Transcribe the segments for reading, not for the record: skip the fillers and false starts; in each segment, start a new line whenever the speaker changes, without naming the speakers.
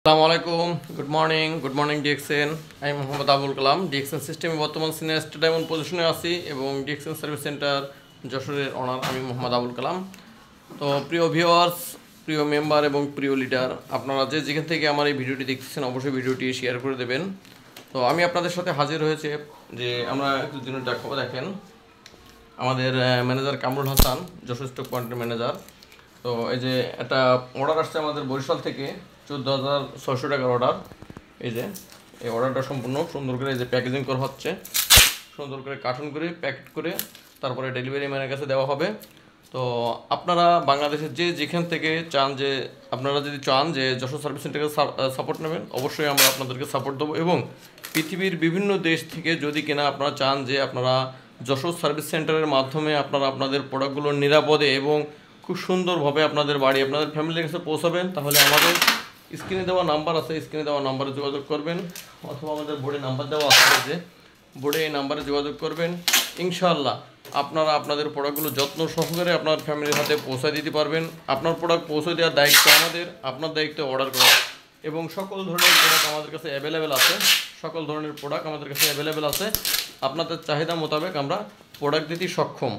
আসসালামু আলাইকুম, good morning DXN. আমি মোহাম্মদ আবুল কালাম। ডিএক্সএন সিস্টেমে বর্তমান সিনিয়র ডায়মন্ড পজিশনে আছি এবং ডিএক্সএন সার্ভিস সেন্টার যশোরের অনার আমি মোহাম্মদ আবুল কালাম। তো প্রিয় ভিউয়ার্স, প্রিয় মেম্বার এবং প্রিয় লিডার, আপনারা যেখান থেকে আমার এই ভিডিওটি দেখতেছেন অবশ্যই ভিডিওটি শেয়ার করে দেবেন। তো আমি আপনাদের সাথে হাজির হয়েছে যে আমরা একটু জিনিস দেখেন, আমাদের ম্যানেজার কামরুল হাসান, যশোর স্টক পয়েন্টের ম্যানেজার। তো এই যে একটা অর্ডার আসছে আমাদের বরিশাল থেকে 14,600 টাকার অর্ডার। এই যে এই অর্ডারটা সম্পূর্ণ সুন্দর করে এই যে প্যাকেজিং করা হচ্ছে, সুন্দর করে কার্টুন করে প্যাকেট করে তারপরে ডেলিভারি ম্যানের কাছে দেওয়া হবে। তো আপনারা বাংলাদেশের যেখান থেকে চান, যে আপনারা যদি চান যে যশোর সার্ভিস সেন্টারকে সাপোর্ট নেবেন, অবশ্যই আমরা আপনাদেরকে সাপোর্ট দেবো। এবং পৃথিবীর বিভিন্ন দেশ থেকে যদি কিনা আপনারা চান যে আপনারা যশোর সার্ভিস সেন্টারের মাধ্যমে আপনারা আপনাদের প্রোডাক্টগুলো নিরাপদে এবং খুব সুন্দরভাবে আপনাদের বাড়ি, আপনাদের ফ্যামিলির কাছে পৌঁছাবেন, তাহলে আমাদের স্ক্রিনে দেওয়া নাম্বার আছে, স্ক্রিনে দেওয়া নাম্বারে যোগাযোগ করবেন, অথবা আমাদের বোর্ডে নাম্বার দেওয়া আছে, যে বোর্ডে এই নাম্বারে যোগাযোগ করবেন। ইনশাআল্লাহ আপনারা আপনাদের প্রোডাক্টগুলো যত্ন সহকারে আপনার ফ্যামিলির হাতে পৌঁছে দিতে পারবেন। আপনার প্রোডাক্ট পৌঁছে দেওয়ার দায়িত্ব আমাদের, আপনার দায়িত্ব অর্ডার করা। এবং সকল ধরনের প্রোডাক্ট আমাদের কাছে অ্যাভেলেবেল আছে, সকল ধরনের প্রোডাক্ট আমাদের কাছে অ্যাভেলেবেল আছে। আপনাদের চাহিদা মোতাবেক আমরা প্রোডাক্ট দিতে সক্ষম।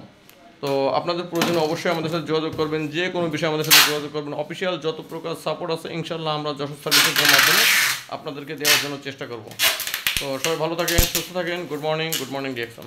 তো আপনাদের প্রয়োজনে অবশ্যই আমাদের সাথে যোগাযোগ করবেন, যে কোনো বিষয়ে আমাদের সাথে যোগাযোগ করবেন। অফিসিয়াল যত প্রকার সাপোর্ট আছে ইনশাআল্লাহ আমরা যশোর সার্ভিসের মাধ্যমে আপনাদেরকে দেওয়ার জন্য চেষ্টা করব। তো সবাই ভালো থাকেন, সুস্থ থাকেন। Good morning direction.